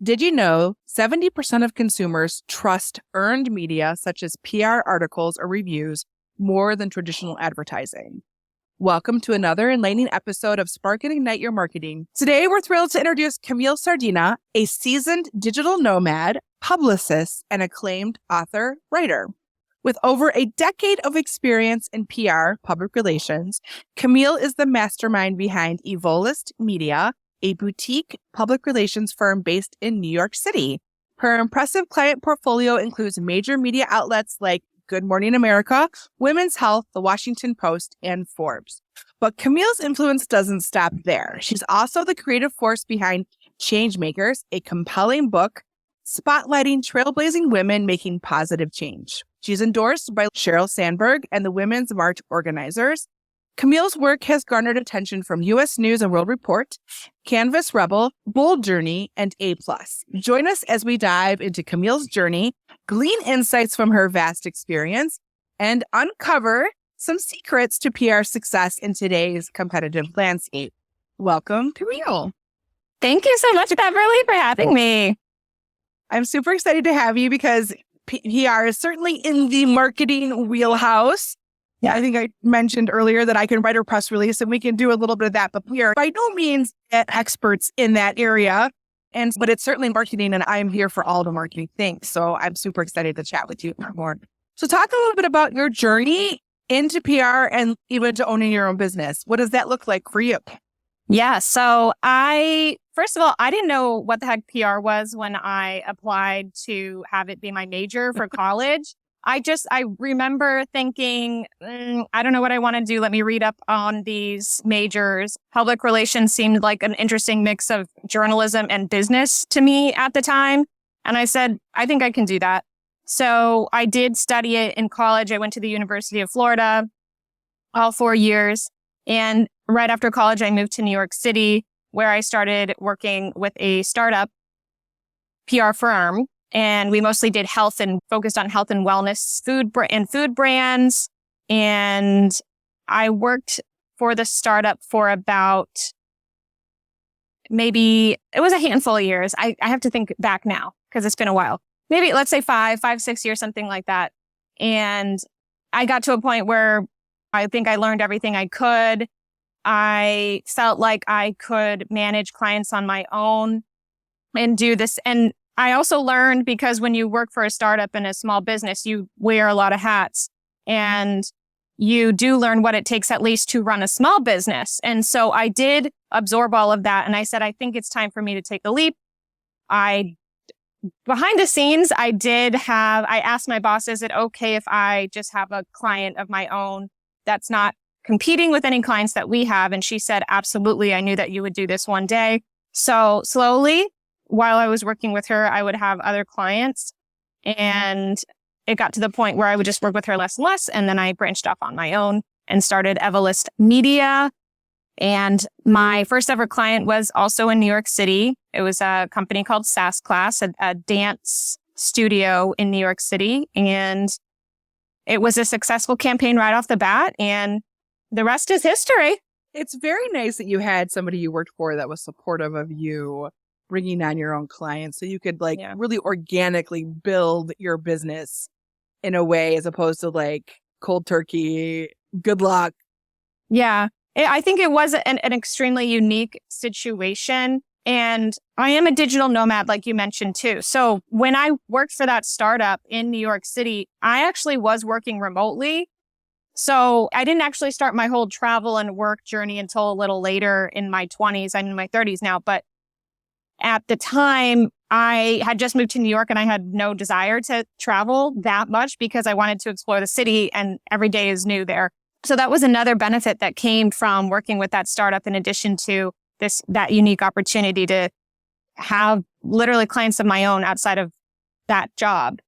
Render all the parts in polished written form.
Did you know 70% of consumers trust earned media such as PR articles or reviews more than traditional advertising? Welcome to another enlightening episode of Spark and Ignite Your Marketing. Today, we're thrilled to introduce Camile Sardina, a seasoned digital nomad, publicist, and acclaimed author, writer. With over a decade of experience in PR, public relations, Camile is the mastermind behind Evolist Media, a boutique public relations firm based in New York City. Her impressive client portfolio includes major media outlets like Good Morning America, Women's Health, The Washington Post, and Forbes. But Camile's influence doesn't stop there. She's also the creative force behind Changemakers, a compelling book spotlighting trailblazing women making positive change. She's endorsed by Sheryl Sandberg and the Women's March organizers. Camile's work has garnered attention from U.S. News and World Report, Canvas Rebel, Bold Journey, and A+. Join us as we dive into Camile's journey, glean insights from her vast experience, and uncover some secrets to PR success in today's competitive landscape. Welcome, Camile. Thank you so much, Beverly, for having me. I'm super excited to have you because PR is certainly in the marketing wheelhouse. Yeah, I think I mentioned earlier that I can write a press release and we can do a little bit of that, but we are by no means experts in that area. But it's certainly marketing and I'm here for all the marketing things. So I'm super excited to chat with you more. So talk a little bit about your journey into PR and even to owning your own business. What does that look like for you? Yeah. So first of all, I didn't know what the heck PR was when I applied to have it be my major for college. I remember thinking, I don't know what I want to do. Let me read up on these majors. Public relations seemed like an interesting mix of journalism and business to me at the time. And I said, I think I can do that. So I did study it in college. I went to the University of Florida all 4 years. And right after college, I moved to New York City, where I started working with a startup PR firm. And we mostly did health and focused on health and wellness, food brands. And I worked for the startup for about maybe, it was a handful of years. I have to think back now because it's been a while. Maybe let's say 6 years, something like that. And I got to a point where I think I learned everything I could. I felt like I could manage clients on my own and do this. And I also learned because when you work for a startup in a small business, you wear a lot of hats and you do learn what it takes at least to run a small business. And so I did absorb all of that. And I said, I think it's time for me to take the leap. Behind the scenes, I asked my boss, is it okay if I just have a client of my own that's not competing with any clients that we have? And she said, absolutely. I knew that you would do this one day. So slowly, while I was working with her, I would have other clients. And it got to the point where I would just work with her less and less. And then I branched off on my own and started Evolist Media. And my first ever client was also in New York City. It was a company called SAS Class, a dance studio in New York City. And it was a successful campaign right off the bat. And the rest is history. It's very nice that you had somebody you worked for that was supportive of you bringing on your own clients so you could really organically build your business in a way as opposed to cold turkey, good luck. Yeah, I think it was an extremely unique situation. And I am a digital nomad, like you mentioned, too. So when I worked for that startup in New York City, I actually was working remotely. So I didn't actually start my whole travel and work journey until a little later in my 20s. I'm in my 30s now, but at the time, I had just moved to New York and I had no desire to travel that much because I wanted to explore the city and every day is new there. So that was another benefit that came from working with that startup in addition to that unique opportunity to have literally clients of my own outside of that job.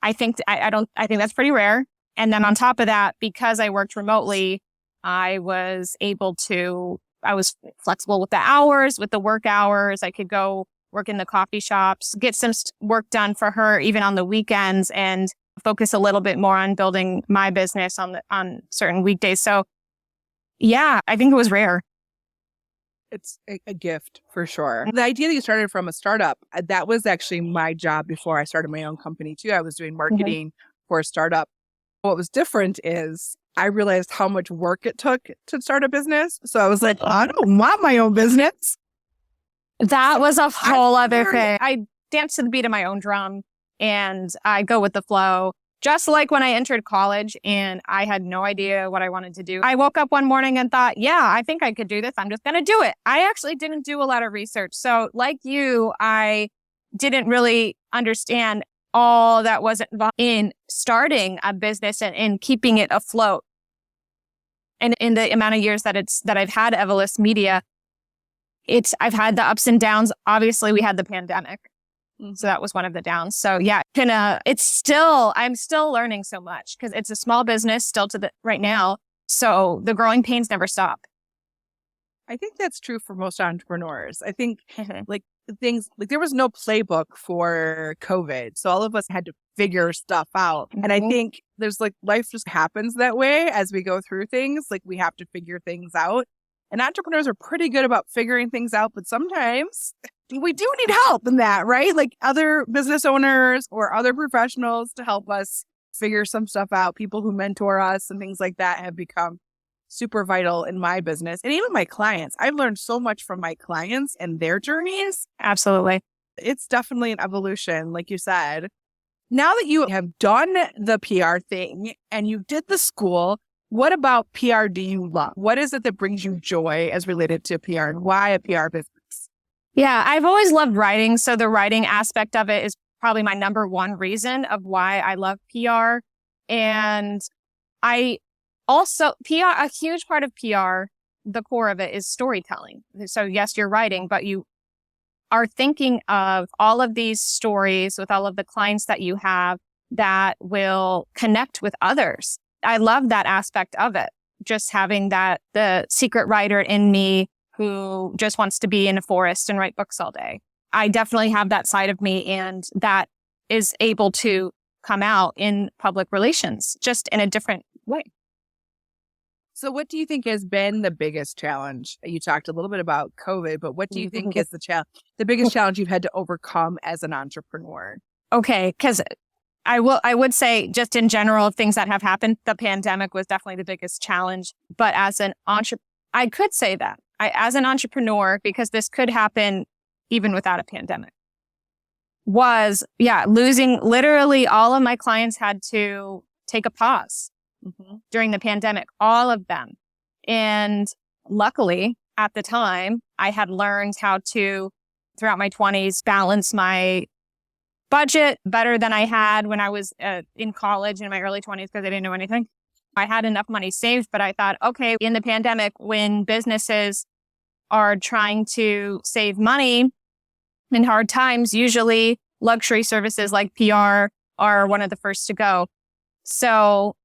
I think that's pretty rare. And then on top of that, because I worked remotely, I was flexible with the hours, with the work hours. I could go work in the coffee shops, get some work done for her, even on the weekends, and focus a little bit more on building my business on certain weekdays. So yeah, I think it was rare. It's a gift for sure. The idea that you started from a startup, that was actually my job before I started my own company too. I was doing marketing for a startup. What was different is I realized how much work it took to start a business. So I was like, I don't want my own business. That was a whole other thing. I dance to the beat of my own drum and I go with the flow. Just like when I entered college and I had no idea what I wanted to do. I woke up one morning and thought, yeah, I think I could do this. I'm just going to do it. I actually didn't do a lot of research. So like you, I didn't really understand all that was involved in starting a business and keeping it afloat. And in the amount of years that I've had Evolist Media, I've had the ups and downs. Obviously, we had the pandemic. So that was one of the downs. So yeah, I'm still learning so much because it's a small business still right now. So the growing pains never stop. I think that's true for most entrepreneurs. I think there was no playbook for COVID. So all of us had to figure stuff out. And I think there's life just happens that way as we go through things. We have to figure things out. And entrepreneurs are pretty good about figuring things out, but sometimes we do need help in that, right? Other business owners or other professionals to help us figure some stuff out. People who mentor us and things like that have become super vital in my business and even my clients. I've learned so much from my clients and their journeys. Absolutely. It's definitely an evolution, like you said. Now that you have done the PR thing and you did the school, what about PR do you love? What is it that brings you joy as related to PR and why a PR business? Yeah, I've always loved writing. So the writing aspect of it is probably my number one reason of why I love PR. And I also, a huge part of PR, the core of it is storytelling. So yes, you're writing, but you are thinking of all of these stories with all of the clients that you have that will connect with others. I love that aspect of it. Just having the secret writer in me who just wants to be in a forest and write books all day. I definitely have that side of me, and that is able to come out in public relations, just in a different way. So what do you think has been the biggest challenge? You talked a little bit about COVID, but what do you think is the biggest challenge you've had to overcome as an entrepreneur? Okay, because I would say just in general, things that have happened, the pandemic was definitely the biggest challenge. But as an entrepreneur, I could say that as an entrepreneur, because this could happen even without a pandemic, was losing literally all of my clients had to take a pause during the pandemic, all of them. And luckily at the time I had learned how to, throughout my 20s, balance my budget better than I had when I was in college in my early 20s because I didn't know anything. I had enough money saved, but I thought, okay, in the pandemic, when businesses are trying to save money in hard times, usually luxury services like PR are one of the first to go. So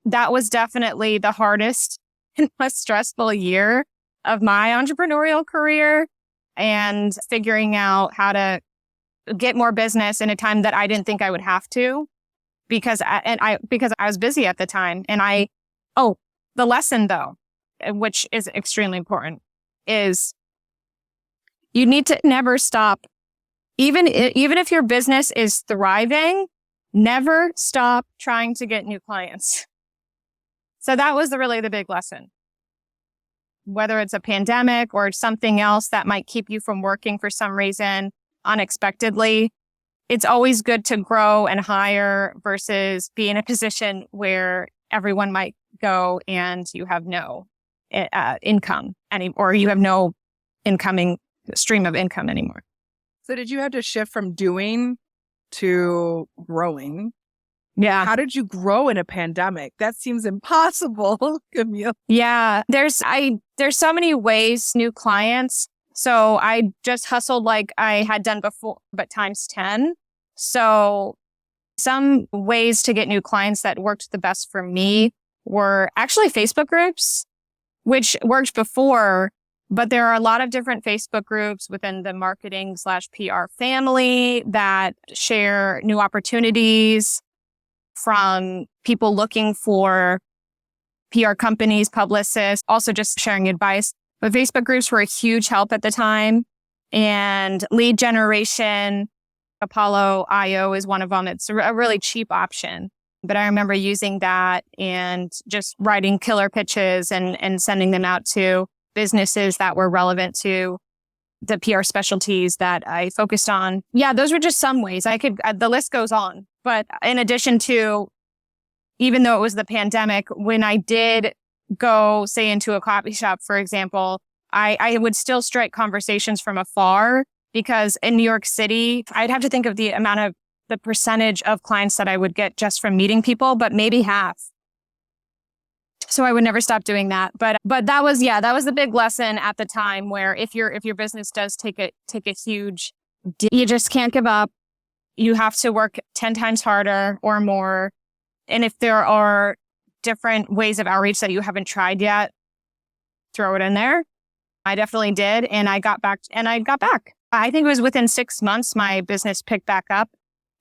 that was definitely the hardest and most stressful year of my entrepreneurial career, and figuring out how to get more business in a time that I didn't think I would have to because I was busy at the time. And the lesson though, which is extremely important, is you need to never stop. Even if your business is thriving, never stop trying to get new clients. So that was really the big lesson. Whether it's a pandemic or something else that might keep you from working for some reason unexpectedly, it's always good to grow and hire versus be in a position where everyone might go and you have no income or you have no incoming stream of income anymore. So did you have to shift from doing to growing? Yeah. How did you grow in a pandemic? That seems impossible, Camille. Yeah. There's so many ways, new clients. So I just hustled like I had done before, but times 10. So some ways to get new clients that worked the best for me were actually Facebook groups, which worked before, but there are a lot of different Facebook groups within the marketing/PR family that share new opportunities from people looking for PR companies, publicists, also just sharing advice. But Facebook groups were a huge help at the time. And lead generation, Apollo IO is one of them. It's a really cheap option. But I remember using that and just writing killer pitches and sending them out to businesses that were relevant to the PR specialties that I focused on. Yeah, those were just some ways. The list goes on. But in addition to, even though it was the pandemic, when I did go, say, into a coffee shop, for example, I would still strike conversations from afar, because in New York City, I'd have to think of the percentage of clients that I would get just from meeting people, but maybe half. So I would never stop doing that. But that was the big lesson at the time, where if your business does take a huge dip, you just can't give up. You have to work 10 times harder or more. And if there are different ways of outreach that you haven't tried yet, throw it in there. I definitely did. And I got back. I think it was within 6 months, my business picked back up,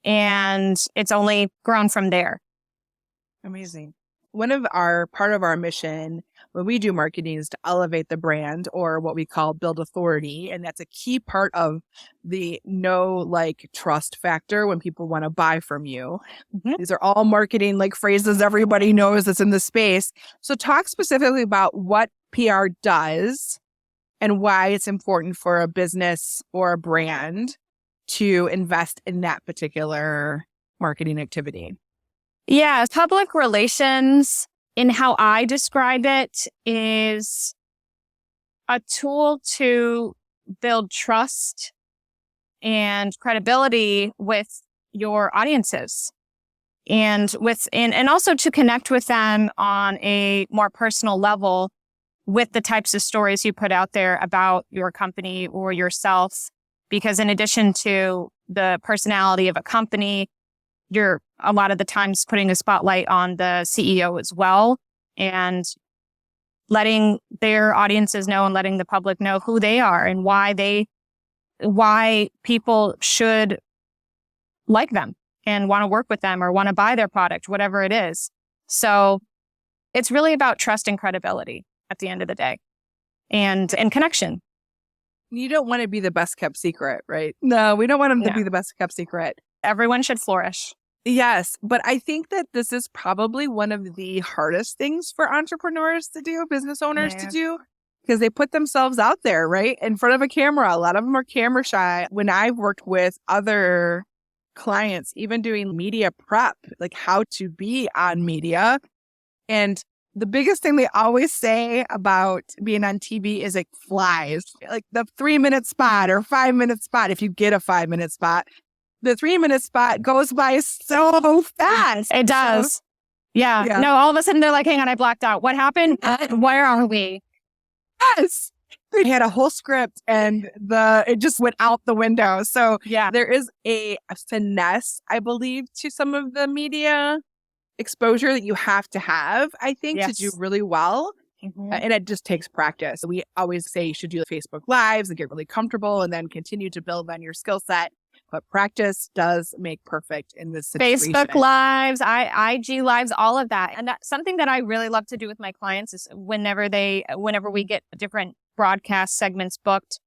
and it's only grown from there. Amazing. Part of our mission when we do marketing is to elevate the brand, or what we call build authority. And that's a key part of the trust factor when people want to buy from you. Mm-hmm. These are all marketing phrases everybody knows that's in the space. So talk specifically about what PR does and why it's important for a business or a brand to invest in that particular marketing activity. Yeah, public relations, in how I describe it, is a tool to build trust and credibility with your audiences, and also to connect with them on a more personal level with the types of stories you put out there about your company or yourself. Because in addition to the personality of a company, you're a lot of the times putting a spotlight on the CEO as well, and letting their audiences know and letting the public know who they are and why people should like them and want to work with them or want to buy their product, whatever it is. So it's really about trust and credibility at the end of the day, and connection. You don't want to be the best kept secret, right? No, we don't want them to be the best kept secret. Everyone should flourish. Yes, but I think that this is probably one of the hardest things for entrepreneurs to do, business owners to do, because they put themselves out there, right? In front of a camera. A lot of them are camera shy. When I've worked with other clients, even doing media prep, how to be on media. And the biggest thing they always say about being on TV is it flies. The 3-minute spot or 5-minute spot, if you get a 5-minute spot. The 3-minute spot goes by so fast. It does. Yeah. No, all of a sudden they're like, hang on, I blacked out. What happened? Where are we? Yes. They had a whole script and it just went out the window. So there is a finesse, I believe, to some of the media exposure that you have to have, I think, to do really well. Mm-hmm. And it just takes practice. We always say you should do Facebook Lives and get really comfortable and then continue to build on your skill set. But practice does make perfect in this situation. Facebook Lives, IG Lives, all of that. And that's something that I really love to do with my clients is whenever we get different broadcast segments booked,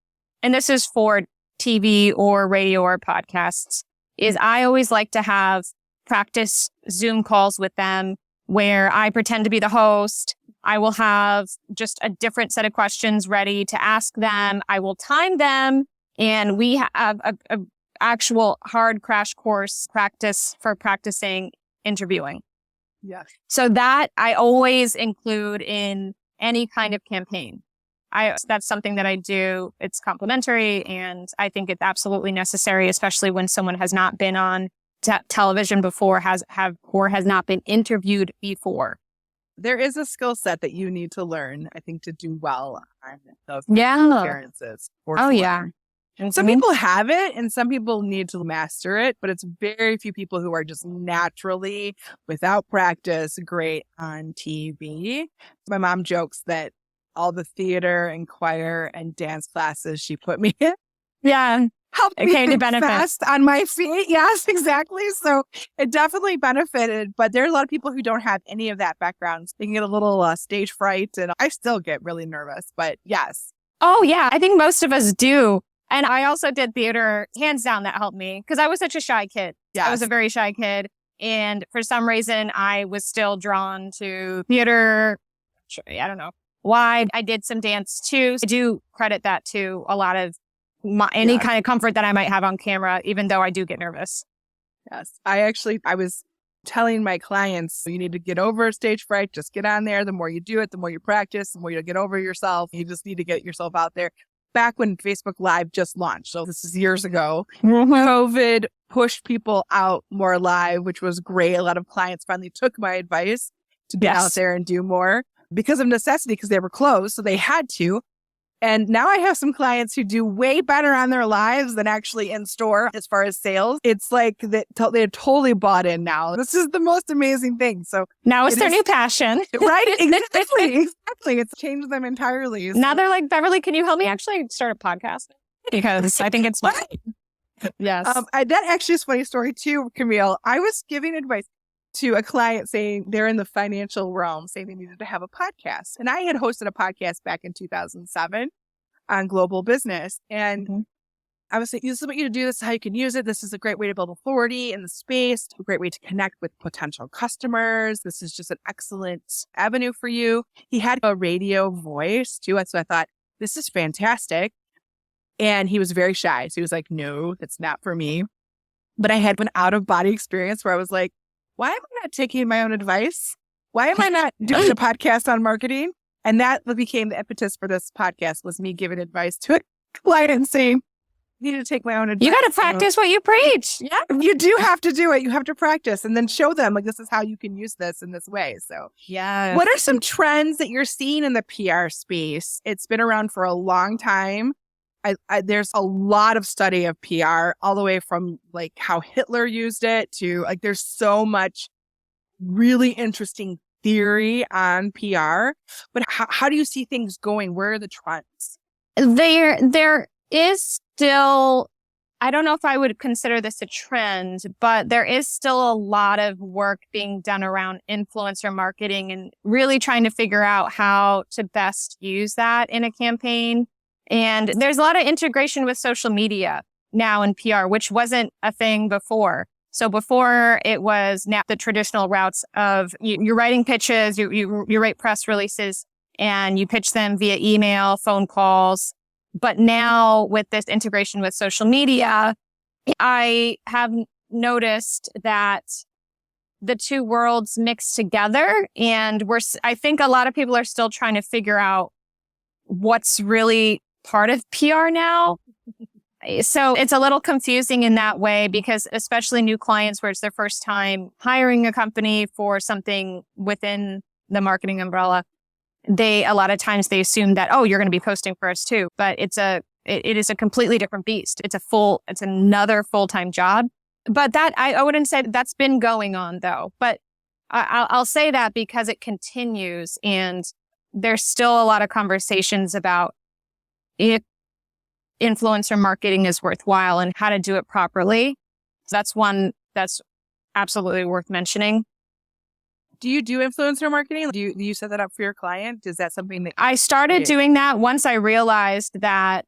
and this is for TV or radio or podcasts, is I always like to have practice Zoom calls with them where I pretend to be the host. I will have just a different set of questions ready to ask them. I will time them, and we have a actual hard crash course practice for practicing interviewing. Yes. So that I always include in any kind of campaign. That's something that I do. It's complimentary, and I think it's absolutely necessary, especially when someone has not been on television before, has not been interviewed before. There is a skill set that you need to learn, I think, to do well on those appearances. Yeah. And some people have it and some people need to master it, but it's very few people who are just naturally, without practice, great on TV. My mom jokes that all the theater and choir and dance classes she put me in helped It me came to think benefit. fast on my feet. Yes, exactly. So it definitely benefited, but there are a lot of people who don't have any of that background. They can get a little stage fright, and I still get really nervous, but yes. Oh, yeah. I think most of us do. And I also did theater, hands down, that helped me because I was such a shy kid. Yes. I was a very shy kid. And for some reason, I was still drawn to theater. I don't know why. I did some dance too. I do credit that to a lot of any kind of comfort that I might have on camera, even though I do get nervous. Yes. I was telling my clients, you need to get over stage fright. Just get on there. The more you do it, the more you practice, the more you'll get over yourself. You just need to get yourself out there. Back when Facebook Live just launched, so this is years ago, COVID pushed people out more live, which was great. A lot of clients finally took my advice to get out there and do more because of necessity, because they were closed, so they had to. And now I have some clients who do way better on their lives than actually in store as far as sales. It's like they're totally bought in now. This is the most amazing thing. So now it's their new passion. Right? Exactly. It's changed them entirely. So. Now they're like, Beverly, can you help me actually start a podcast? Because I think it's fun. Yes. That actually is a funny story too, Camille. I was giving advice to a client saying they're in the financial realm, saying they needed to have a podcast. And I had hosted a podcast back in 2007 on global business. And I was saying, this is what you do. This is how you can use it. This is a great way to build authority in the space, a great way to connect with potential customers. This is just an excellent avenue for you. He had a radio voice too. So I thought, this is fantastic. And he was very shy. So he was like, no, that's not for me. But I had an out of body experience where I was like, why am I not taking my own advice? Why am I not doing a podcast on marketing? And that became the impetus for this podcast, was me giving advice to a client and saying, I need to take my own advice. You got to practice what you preach. Yeah, you do have to do it. You have to practice and then show them, like, this is how you can use this in this way. So yeah. What are some trends that you're seeing in the PR space? It's been around for a long time. There's a lot of study of PR, all the way from like how Hitler used it to like, there's so much really interesting theory on PR. But how do you see things going? Where are the trends? There is still, I don't know if I would consider this a trend, but there is still a lot of work being done around influencer marketing and really trying to figure out how to best use that in a campaign. And there's a lot of integration with social media now in PR, which wasn't a thing before. So before, it was now the traditional routes of you're writing pitches, you write press releases, and you pitch them via email, phone calls. But now with this integration with social media, I have noticed that the two worlds mix together. And I think a lot of people are still trying to figure out what's really part of PR now. So it's a little confusing in that way, because especially new clients where it's their first time hiring a company for something within the marketing umbrella, a lot of times they assume that, oh, you're going to be posting for us too. But it is a completely different beast. It's another full-time job. But that, I wouldn't say that's been going on though. But I'll say that because it continues, and there's still a lot of conversations about if influencer marketing is worthwhile and how to do it properly. So that's one that's absolutely worth mentioning. Do you do influencer marketing? Do you set that up for your client? Is that something that I started doing that once I realized that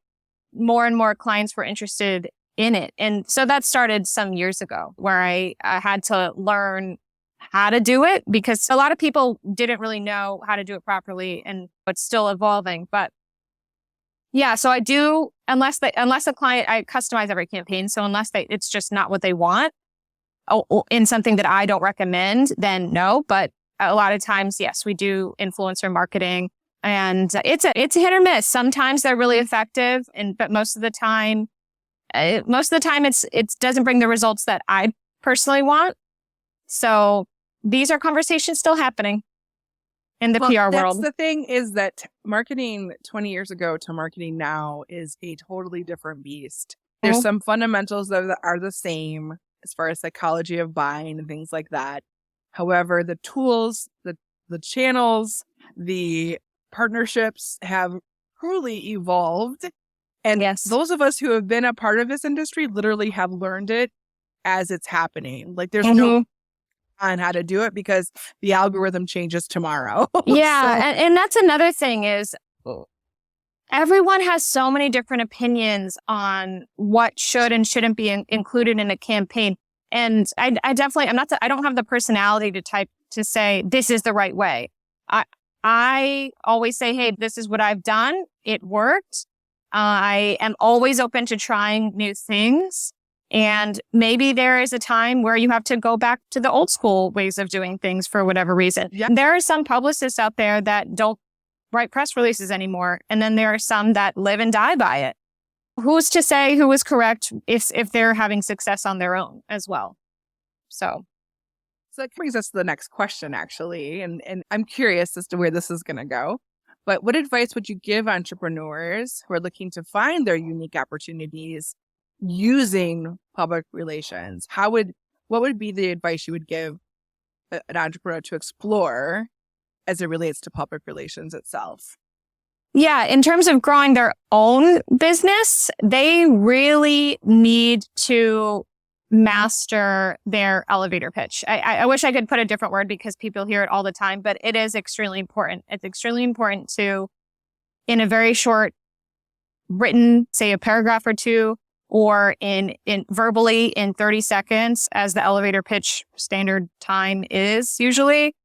more and more clients were interested in it? And so that started some years ago, where I had to learn how to do it, because a lot of people didn't really know how to do it properly, and it's still evolving. But yeah, so I do, unless a client, I customize every campaign. So unless it's just not what they want in something that I don't recommend, then no. But a lot of times, yes, we do influencer marketing, and it's a hit or miss. Sometimes they're really effective, but most of the time it doesn't bring the results that I personally want. So these are conversations still happening in the PR world. The thing is that marketing 20 years ago to marketing now is a totally different beast. There's some fundamentals that are the same as far as psychology of buying and things like that. However, the tools, the channels, the partnerships have truly evolved. And Yes. those of us who have been a part of this industry literally have learned it as it's happening. Like there's no on how to do it because the algorithm changes tomorrow. Yeah. And that's another thing is everyone has so many different opinions on what should and shouldn't be included in a campaign. And I definitely, I don't have the personality to say this is the right way. I always say, hey, this is what I've done. It worked. I am always open to trying new things. And maybe there is a time where you have to go back to the old school ways of doing things for whatever reason. Yeah. There are some publicists out there that don't write press releases anymore. And then there are some that live and die by it. Who's to say who is correct if they're having success on their own as well? So that brings us to the next question, actually. And I'm curious as to where this is going to go. But what advice would you give entrepreneurs who are looking to find their unique opportunities using public relations? What would be the advice you would give an entrepreneur to explore as it relates to public relations itself? Yeah, in terms of growing their own business, they really need to master their elevator pitch. I wish I could put a different word because people hear it all the time, but it is extremely important. It's extremely important to, in a very short written, say a paragraph or two, or in verbally in 30 seconds, as the elevator pitch standard time is usually,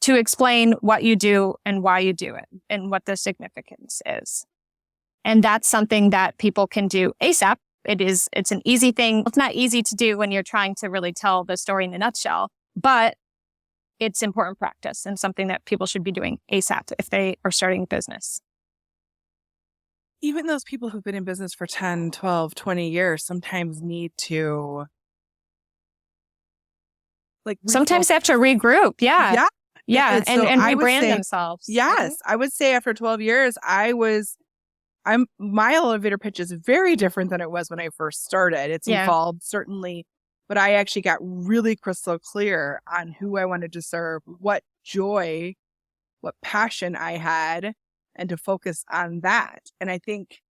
to explain what you do and why you do it and what the significance is. And that's something that people can do ASAP. It's an easy thing. It's not easy to do when you're trying to really tell the story in a nutshell, but it's important practice and something that people should be doing ASAP if they are starting a business. Even those people who've been in business for 10, 12, 20 years sometimes need to sometimes they have to regroup. Yeah. Yeah. And rebrand themselves. Yes. I would say after 12 years, my elevator pitch is very different than it was when I first started. It's evolved, certainly, but I actually got really crystal clear on who I wanted to serve, what joy, what passion I had, and to focus on that. And I think,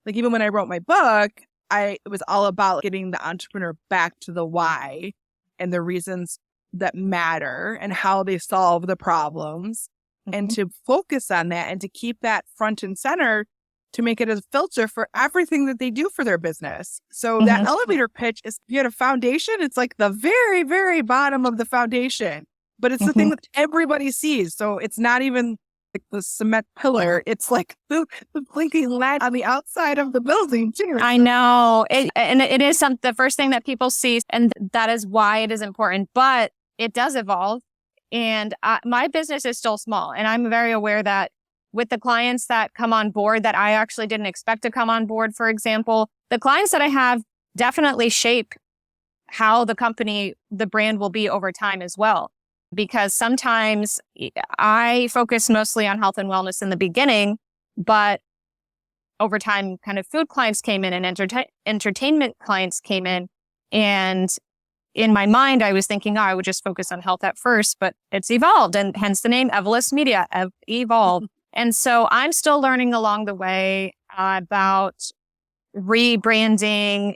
even when I wrote my book, it was all about getting the entrepreneur back to the why and the reasons that matter and how they solve the problems, and to focus on that and to keep that front and center, to make it a filter for everything that they do for their business. So that elevator pitch is, you had a foundation, it's like the very, very bottom of the foundation, but it's the thing that everybody sees. So it's not even like the cement pillar. It's like the blinking light on the outside of the building too. I know. It is the first thing that people see, and that is why it is important, but it does evolve. And my business is still small, and I'm very aware that with the clients that come on board that I actually didn't expect to come on board, for example, the clients that I have definitely shape how the brand will be over time as well. Because sometimes I focus mostly on health and wellness in the beginning, but over time, kind of food clients came in and entertainment clients came in. And in my mind, I was thinking, I would just focus on health at first, but it's evolved, and hence the name Evolist Media, evolved. And so I'm still learning along the way about rebranding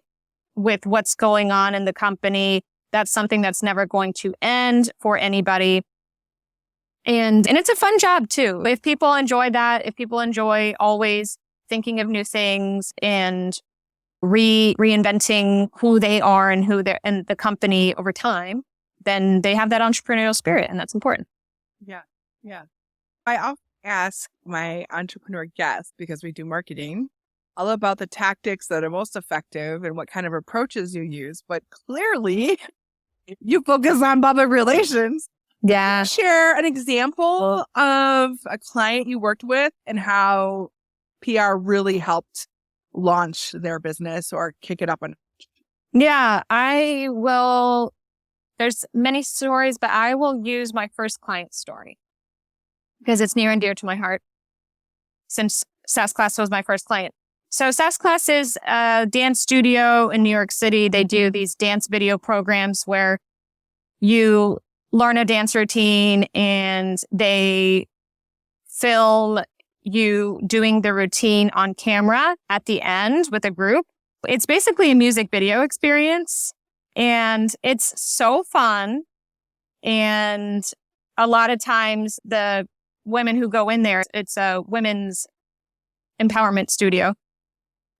with what's going on in the company. That's something that's never going to end for anybody. And it's a fun job too. If people enjoy that, if people enjoy always thinking of new things and reinventing who they are and and the company over time, then they have that entrepreneurial spirit, and that's important. Yeah. Yeah. I often ask my entrepreneur guests, because we do marketing, all about the tactics that are most effective and what kind of approaches you use. But clearly, you focus on public relations. Yeah. Share an example of a client you worked with and how PR really helped launch their business or kick it up. Yeah, I will. There's many stories, but I will use my first client story because it's near and dear to my heart, since SAS Class was my first client. So SAS Class is a dance studio in New York City. They do these dance video programs where you learn a dance routine and they film you doing the routine on camera at the end with a group. It's basically a music video experience, and it's so fun. And a lot of times the women who go in there, it's a women's empowerment studio.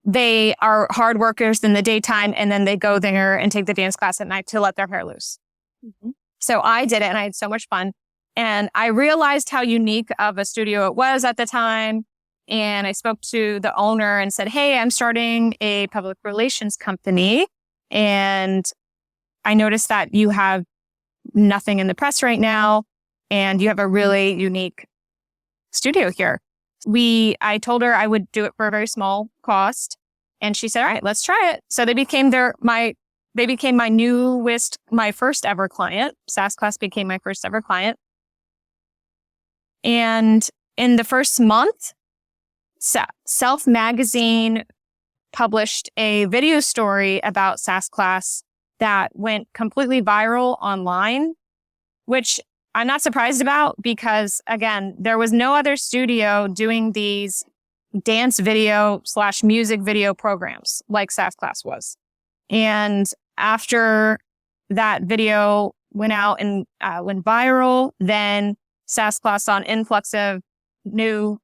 They are hard workers in the daytime, and then they go there and take the dance class at night to let their hair loose. Mm-hmm. So I did it, and I had so much fun. And I realized how unique of a studio it was at the time. And I spoke to the owner and said, hey, I'm starting a public relations company. And I noticed that you have nothing in the press right now, and you have a really unique studio here. I told her I would do it for a very small cost. And she said, all right, let's try it. So they became my first ever client. SAS Class became my first ever client. And in the first month, Self Magazine published a video story about SAS Class that went completely viral online, which I'm not surprised about because, again, there was no other studio doing these dance video / music video programs like SAS Class was. And after that video went out and went viral, then SAS Class saw an influx of new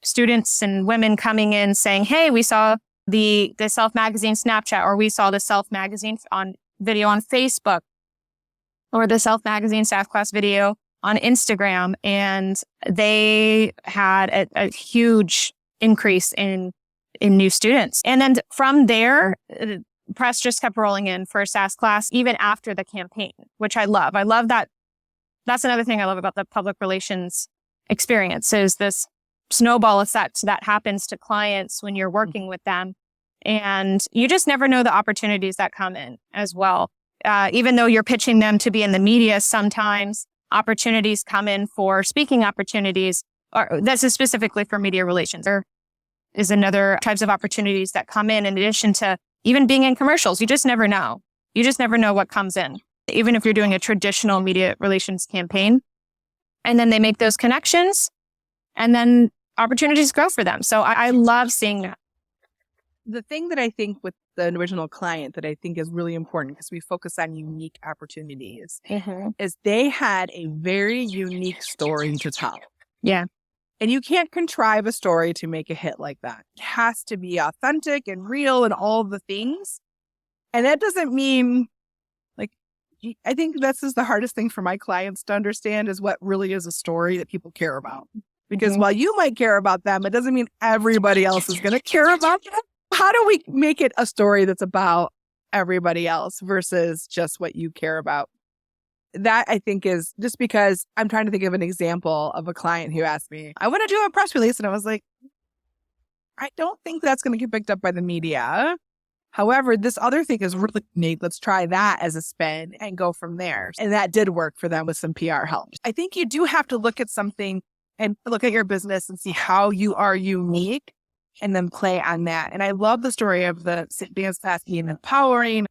students and women coming in saying, hey, we saw the Self Magazine Snapchat, or we saw the Self Magazine on video on Facebook, or the Self Magazine SAS Class video on Instagram. And they had a huge increase in new students. And then from there, press just kept rolling in for SAS Class, even after the campaign, which I love. I love that. That's another thing I love about the public relations experience is this snowball effect that happens to clients when you're working with them. And you just never know the opportunities that come in as well. Even though you're pitching them to be in the media, sometimes opportunities come in for speaking opportunities. Or this is specifically for media relations. There is another types of opportunities that come in addition to even being in commercials. You just never know. You just never know what comes in, even if you're doing a traditional media relations campaign. And then they make those connections, and then opportunities grow for them. So I love seeing that. The thing that I think with the original client that I think is really important, because we focus on unique opportunities, is they had a very unique story to tell. Yeah. And you can't contrive a story to make a hit like that. It has to be authentic and real and all the things. And that doesn't mean, like, I think this is the hardest thing for my clients to understand is what really is a story that people care about. Because while you might care about them, it doesn't mean everybody else is going to care about them. How do we make it a story that's about everybody else versus just what you care about? That I think is just because I'm trying to think of an example of a client who asked me, I want to do a press release. And I was like, I don't think that's going to get picked up by the media. However, this other thing is really neat. Let's try that as a spin and go from there. And that did work for them with some PR help. I think you do have to look at something and look at your business and see how you are unique and then play on that. And I love the story of the dance class being empowering.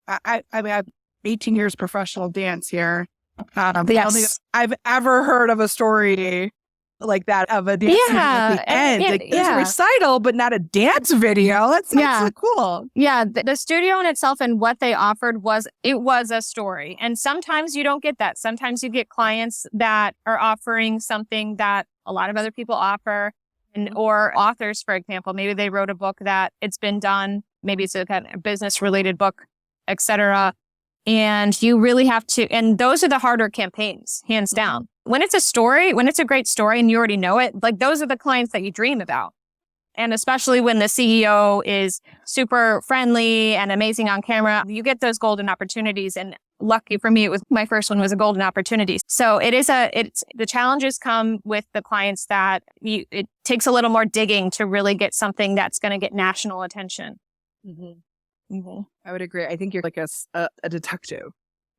I have 18 years professional dance here. Yes. I don't think I've ever heard of a story like that of a dance at the end. There's a recital, but not a dance video. That's so cool. Yeah, the studio in itself and what they offered was a story. And sometimes you don't get that. Sometimes you get clients that are offering something that a lot of other people offer. Or authors, for example, maybe they wrote a book that it's been done. Maybe it's a kind of business related book, etc. And you really have to, and those are the harder campaigns, hands down. When it's a story, when it's a great story and you already know it, like those are the clients that you dream about. And especially when the CEO is super friendly and amazing on camera, you get those golden opportunities. And lucky for me, my first one was a golden opportunity. So the challenges come with the clients that it takes a little more digging to really get something that's going to get national attention. I would agree. I think you're like a detective.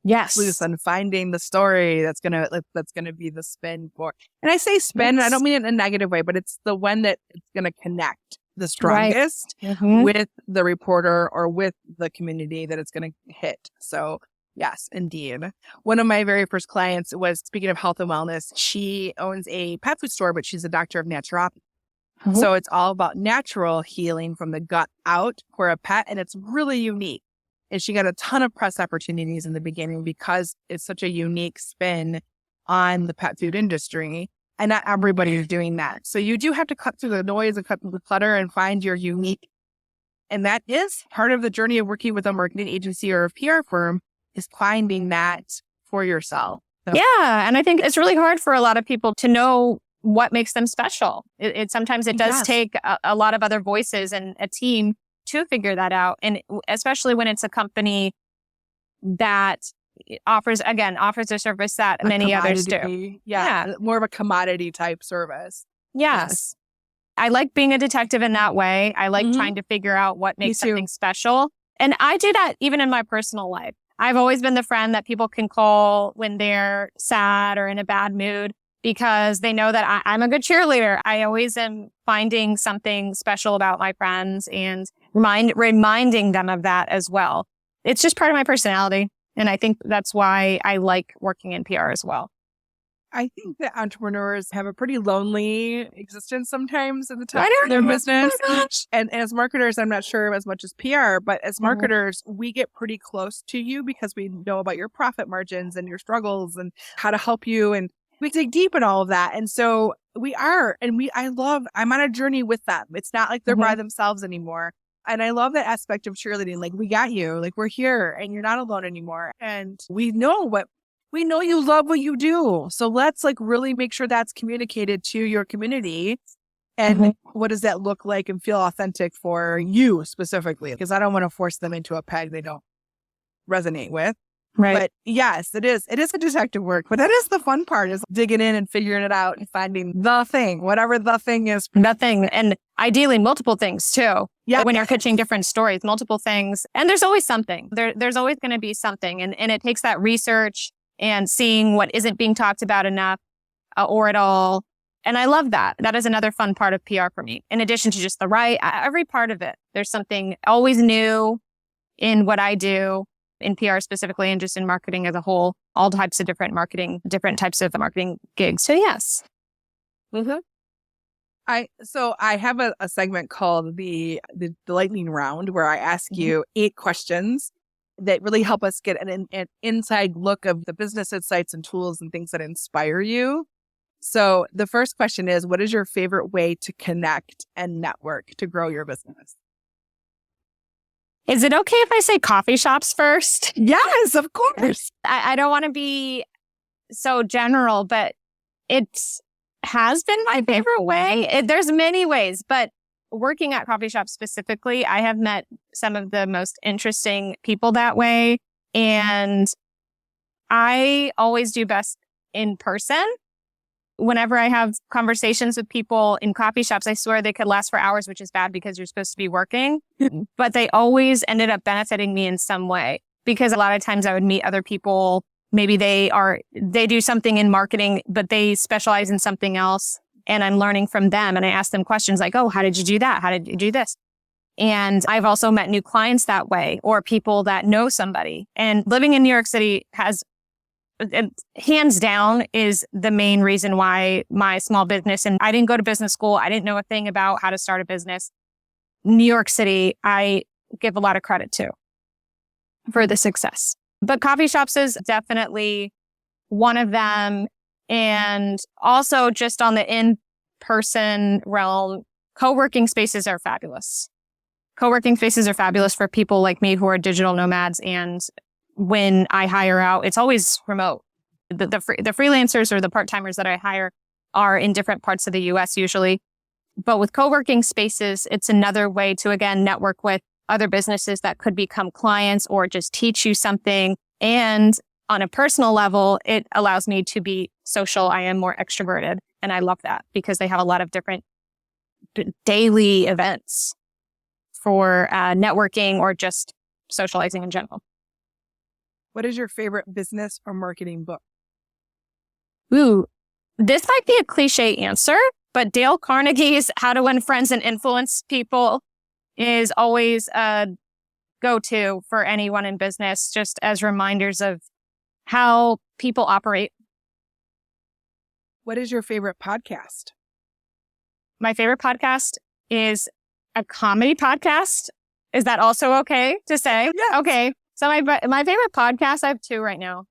Yes. Loose on finding the story that's gonna be the spin for. And I say spin, and I don't mean it in a negative way, but it's the one that it's gonna connect the strongest with the reporter or with the community that it's gonna hit. So Yes, indeed. One of my very first clients was, speaking of health and wellness, she owns a pet food store, but she's a doctor of naturopathy. So it's all about natural healing from the gut out for a pet. And it's really unique. And she got a ton of press opportunities in the beginning because it's such a unique spin on the pet food industry. And not everybody is doing that. So you do have to cut through the noise and cut through the clutter and find your unique. And that is part of the journey of working with a marketing agency or a PR firm, is finding that for yourself. So. Yeah. And I think it's really hard for a lot of people to know what makes them special. Sometimes it does take a lot of other voices and a team to figure that out. And especially when it's a company that offers a service that many others do. Yeah. More of a commodity type service. Yes. I like being a detective in that way. I like trying to figure out what makes something special. And I do that even in my personal life. I've always been the friend that people can call when they're sad or in a bad mood, because they know that I'm a good cheerleader. I always am finding something special about my friends and reminding them of that as well. It's just part of my personality. And I think that's why I like working in PR as well. I think that entrepreneurs have a pretty lonely existence sometimes at the time of their business. And as marketers, I'm not sure as much as PR, but as marketers, we get pretty close to you because we know about your profit margins and your struggles and how to help you. And we dig deep in all of that. And so I'm on a journey with them. It's not like they're by themselves anymore. And I love that aspect of cheerleading. Like, we got you, like, we're here and you're not alone anymore. And we know you love what you do. So let's really make sure that's communicated to your community. And what does that look like and feel authentic for you specifically? Because I don't want to force them into a peg they don't resonate with. Right. But yes, it is a detective work, but that is the fun part, is digging in and figuring it out and finding the thing, whatever the thing is. The thing. And ideally multiple things too. Yeah. When you're pitching different stories, multiple things. And there's always something. There's always going to be something. And it takes that research and seeing what isn't being talked about enough or at all. And I love that. That is another fun part of PR for me. In addition to just every part of it, there's something always new in what I do. In PR specifically, and just in marketing as a whole, all types of different types of marketing gigs. So yes. I have a segment called the lightning round, where I ask you 8 questions that really help us get an inside look of the business insights and tools and things that inspire you. So the first question is, what is your favorite way to connect and network to grow your business? Is it okay if I say coffee shops first? Yes, of course. I don't want to be so general, but it has been my favorite way. There's many ways, but working at coffee shops specifically, I have met some of the most interesting people that way. And I always do best in person. Whenever I have conversations with people in coffee shops, I swear they could last for hours, which is bad because you're supposed to be working. But they always ended up benefiting me in some way, because a lot of times I would meet other people. Maybe they do something in marketing, but they specialize in something else. And I'm learning from them. And I ask them questions like, oh, how did you do that? How did you do this? And I've also met new clients that way, or people that know somebody. And living in New York City hands down is the main reason why my small business, and I didn't go to business school. I didn't know a thing about how to start a business. New York City, I give a lot of credit to for the success. But coffee shops is definitely one of them. And also just on the in-person realm, co-working spaces are fabulous. Co-working spaces are fabulous for people like me who are digital nomads. And when I hire out, it's always remote. The freelancers or the part-timers that I hire are in different parts of the US usually. But with co-working spaces, it's another way to, again, network with other businesses that could become clients or just teach you something. And on a personal level, it allows me to be social. I am more extroverted. And I love that because they have a lot of different daily events for networking or just socializing in general. What is your favorite business or marketing book? Ooh, this might be a cliche answer, but Dale Carnegie's How to Win Friends and Influence People is always a go-to for anyone in business, just as reminders of how people operate. What is your favorite podcast? My favorite podcast is a comedy podcast. Is that also okay to say? Yeah. Okay. So my favorite podcast, I have two right now.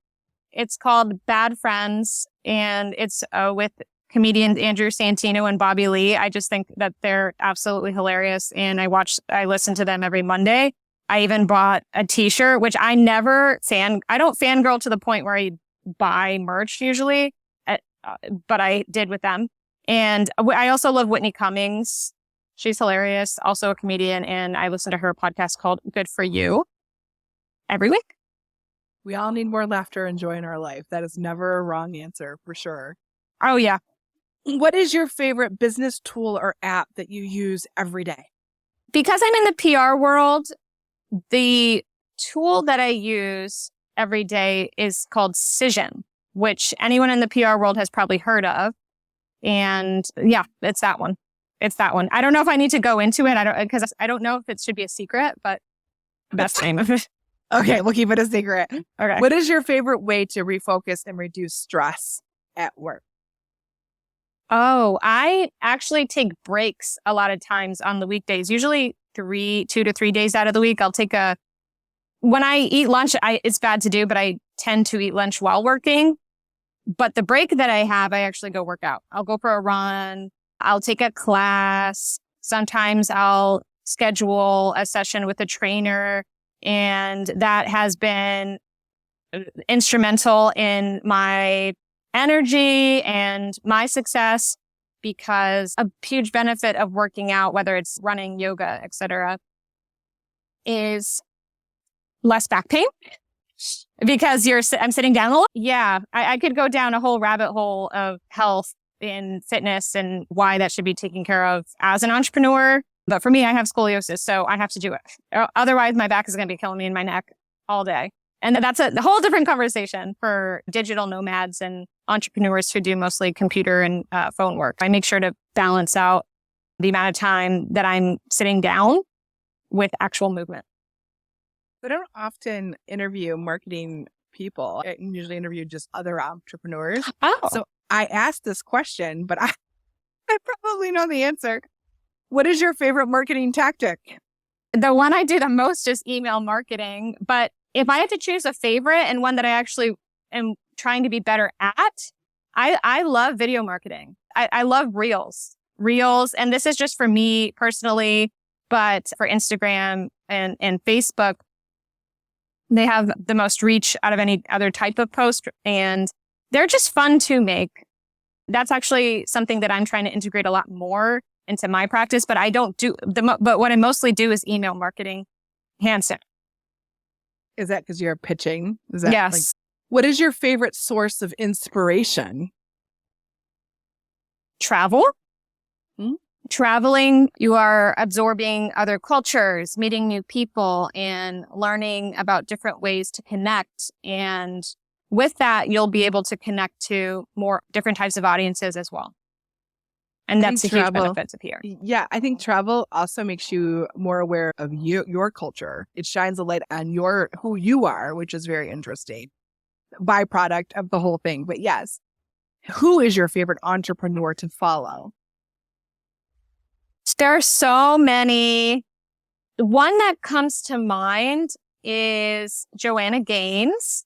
It's called Bad Friends, and it's with comedians Andrew Santino and Bobby Lee. I just think that they're absolutely hilarious, and I listen to them every Monday. I even bought a t-shirt, which I don't fangirl to the point where I buy merch usually, but I did with them. And I also love Whitney Cummings. She's hilarious, also a comedian, and I listen to her podcast called Good For You every week. We all need more laughter and joy in our life. That is never a wrong answer, for sure. Oh, yeah. What is your favorite business tool or app that you use every day? Because I'm in the PR world, the tool that I use every day is called Cision, which anyone in the PR world has probably heard of. And yeah, it's that one. I don't know if I need to go into it. Because I don't know if it should be a secret, but that's the name of it. Okay, we'll keep it a secret. Okay. What is your favorite way to refocus and reduce stress at work? Oh, I actually take breaks a lot of times on the weekdays, usually 2 to 3 days out of the week. When I eat lunch, it's bad to do, but I tend to eat lunch while working. But the break that I have, I actually go work out. I'll go for a run. I'll take a class. Sometimes I'll schedule a session with a trainer. And that has been instrumental in my energy and my success, because a huge benefit of working out, whether it's running, yoga, etc., is less back pain because I'm sitting down a lot. Yeah, I could go down a whole rabbit hole of health in fitness and why that should be taken care of as an entrepreneur. But for me, I have scoliosis, so I have to do it. Otherwise, my back is going to be killing me in my neck all day. And that's a whole different conversation for digital nomads and entrepreneurs who do mostly computer and phone work. I make sure to balance out the amount of time that I'm sitting down with actual movement. I don't often interview marketing people. I usually interview just other entrepreneurs. Oh. So I asked this question, but I probably know the answer. What is your favorite marketing tactic? The one I do the most is email marketing. But if I had to choose a favorite and one that I actually am trying to be better at, I love video marketing. I love Reels. And this is just for me personally, but for Instagram and Facebook, they have the most reach out of any other type of post, and they're just fun to make. That's actually something that I'm trying to integrate a lot more into my practice, but I don't do but what I mostly do is email marketing, hands down. Is that because you're pitching? Is that yes. What is your favorite source of inspiration? Travel. Traveling, you are absorbing other cultures, meeting new people, and learning about different ways to connect. And with that, you'll be able to connect to more different types of audiences as well. And that's a huge benefit to PR. Yeah, I think travel also makes you more aware of your culture. It shines a light on who you are, which is very interesting. Byproduct of the whole thing. But yes, who is your favorite entrepreneur to follow? There are so many. One that comes to mind is Joanna Gaines.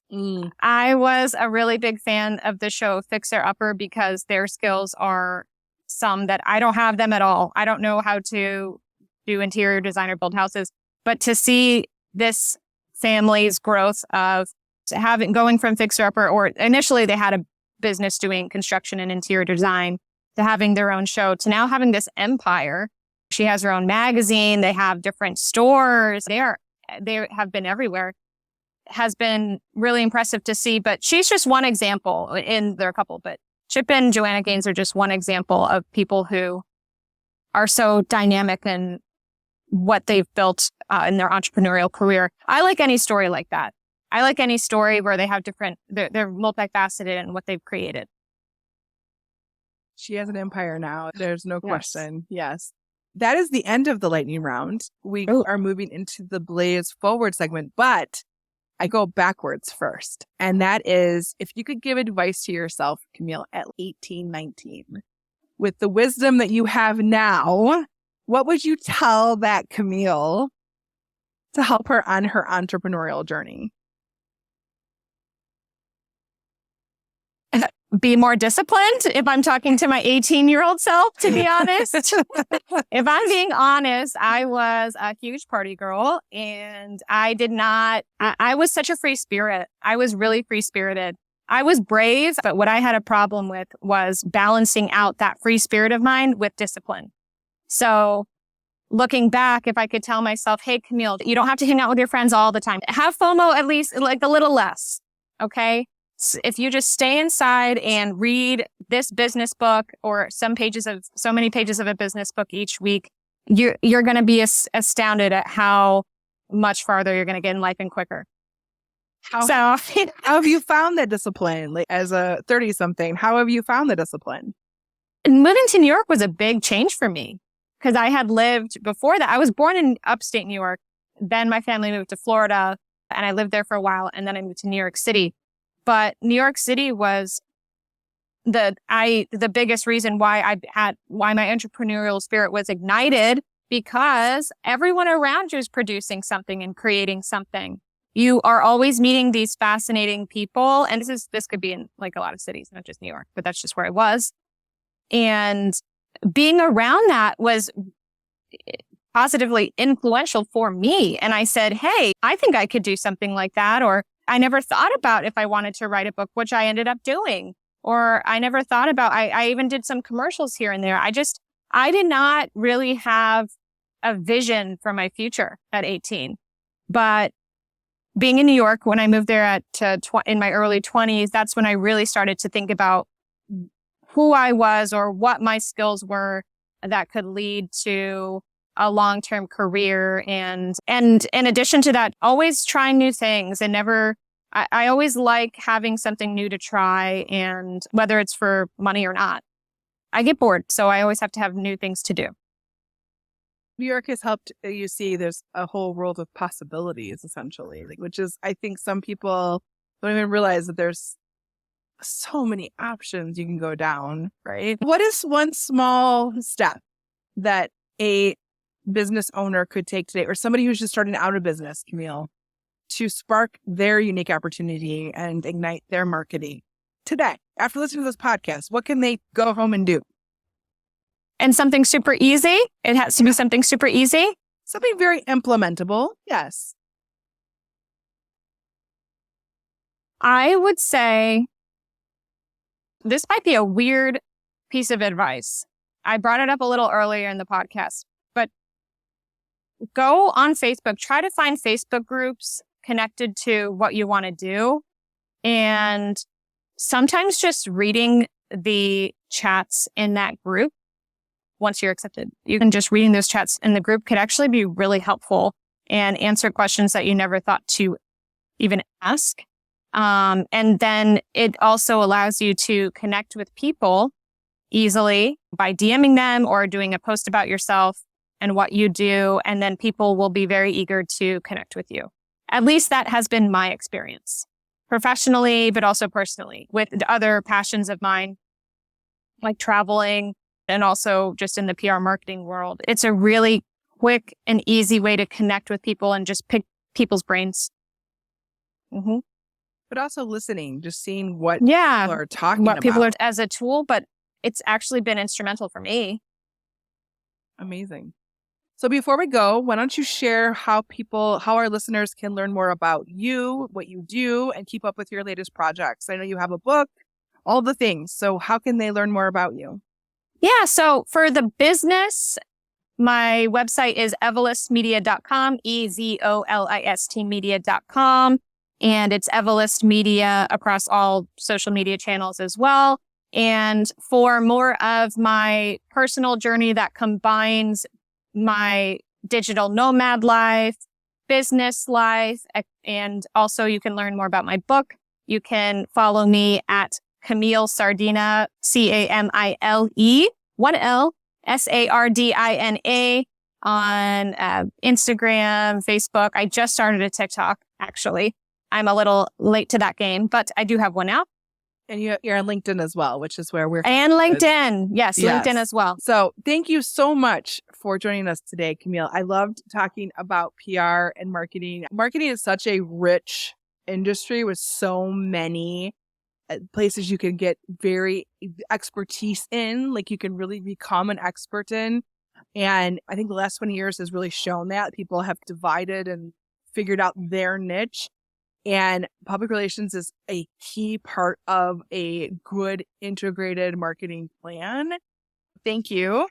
I was a really big fan of the show Fixer Upper because their skills are some that I don't have them at all. I don't know how to do interior design or build houses, but to see this family's growth of going from Fixer Upper, or initially they had a business doing construction and interior design, to having their own show, to now having this empire. She has her own magazine. They have different stores. They have been everywhere. Has been really impressive to see, but she's just one example. And there are a couple, but Chip and Joanna Gaines are just one example of people who are so dynamic in what they've built in their entrepreneurial career. I like any story like that. I like any story where they have they're multifaceted in what they've created. She has an empire now. There's no question. Yes. that is the end of the lightning round. We are moving into the blaze forward segment, but I go backwards first. And that is, if you could give advice to yourself, Camile, at 18, 19, with the wisdom that you have now, what would you tell that Camile to help her on her entrepreneurial journey? Be more disciplined, if I'm talking to my 18-year-old self, to be honest. If I'm being honest, I was a huge party girl, and I was such a free spirit. I was really free-spirited. I was brave, but what I had a problem with was balancing out that free spirit of mine with discipline. So looking back, if I could tell myself, hey, Camile, you don't have to hang out with your friends all the time. Have FOMO at least like a little less, okay? If you just stay inside and read this business book or so many pages of a business book each week, you're going to be astounded at how much farther you're going to get in life and quicker. How have you found that discipline? Like, as a 30-something, how have you found the discipline? Moving to New York was a big change for me because I had lived before that. I was born in upstate New York. Then my family moved to Florida and I lived there for a while. And then I moved to New York City. But New York City was the biggest reason why my entrepreneurial spirit was ignited, because everyone around you is producing something and creating something. You are always meeting these fascinating people. And this could be in like a lot of cities, not just New York, but that's just where I was. And being around that was positively influential for me. And I said, hey, I think I could do something like that. Or I never thought about if I wanted to write a book, which I ended up doing. Or I never thought about, I even did some commercials here and there. I did not really have a vision for my future at 18. But being in New York, when I moved there in my early 20s, that's when I really started to think about who I was or what my skills were that could lead to a long-term career. And in addition to that, always trying new things and I always like having something new to try, and whether it's for money or not. I get bored, so I always have to have new things to do. New York has helped you see there's a whole world of possibilities, essentially, which is, I think some people don't even realize that there's so many options you can go down, right? What is one small step that a business owner could take today, or somebody who's just starting out a business, Camile, to spark their unique opportunity and ignite their marketing today? After listening to this podcast, what can they go home and do? And something super easy. It has to be something super easy. Something very implementable. Yes. I would say this might be a weird piece of advice. I brought it up a little earlier in the podcast, but go on Facebook, try to find Facebook groups connected to what you want to do. And sometimes just reading the chats in that group, once you're accepted, just reading those chats in the group could actually be really helpful and answer questions that you never thought to even ask. And then it also allows you to connect with people easily by DMing them or doing a post about yourself and what you do. And then people will be very eager to connect with you. At least that has been my experience professionally, but also personally with other passions of mine, like traveling and also just in the PR marketing world. It's a really quick and easy way to connect with people and just pick people's brains. Mm-hmm. But also listening, just seeing what people are talking about. What people are as a tool, but it's actually been instrumental for me. Amazing. So before we go, why don't you share how our listeners can learn more about you, what you do, and keep up with your latest projects? I know you have a book, all the things. So how can they learn more about you? Yeah. So for the business, my website is evolistmedia.com, EZOLIST media.com. And it's Evolist Media across all social media channels as well. And for more of my personal journey that combines my digital nomad life, business life, and also you can learn more about my book. You can follow me at Camile Sardina, CAMILE, 1L, Sardina on Instagram, Facebook. I just started a TikTok, actually. I'm a little late to that game, but I do have one now. And you're on LinkedIn as well, which is where we're... And LinkedIn. Yes, LinkedIn as well. So thank you so much for joining us today, Camile. I loved talking about PR and marketing. Marketing is such a rich industry with so many places you can get very expertise in, like you can really become an expert in. And I think the last 20 years has really shown that people have divided and figured out their niche. And public relations is a key part of a good integrated marketing plan. Thank you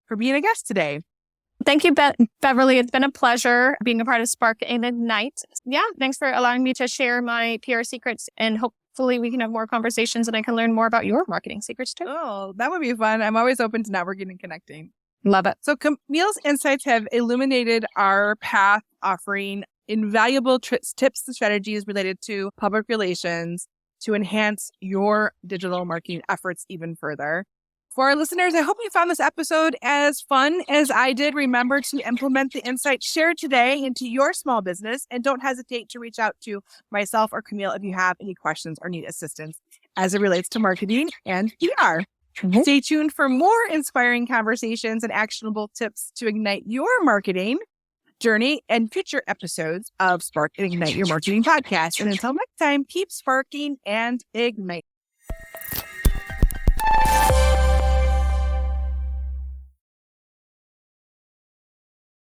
for being a guest today. Thank you, Beverly. It's been a pleasure being a part of Spark and Ignite. Yeah, thanks for allowing me to share my PR secrets, and hopefully we can have more conversations and I can learn more about your marketing secrets too. Oh, that would be fun. I'm always open to networking and connecting. Love it. So Camile's insights have illuminated our path, offering invaluable tips and strategies related to public relations to enhance your digital marketing efforts even further. For our listeners, I hope you found this episode as fun as I did. Remember to implement the insights shared today into your small business, and don't hesitate to reach out to myself or Camile if you have any questions or need assistance as it relates to marketing and PR. Stay tuned for more inspiring conversations and actionable tips to ignite your marketing journey and future episodes of Spark and Ignite Your Marketing podcast. And until next time, keep sparking and ignite.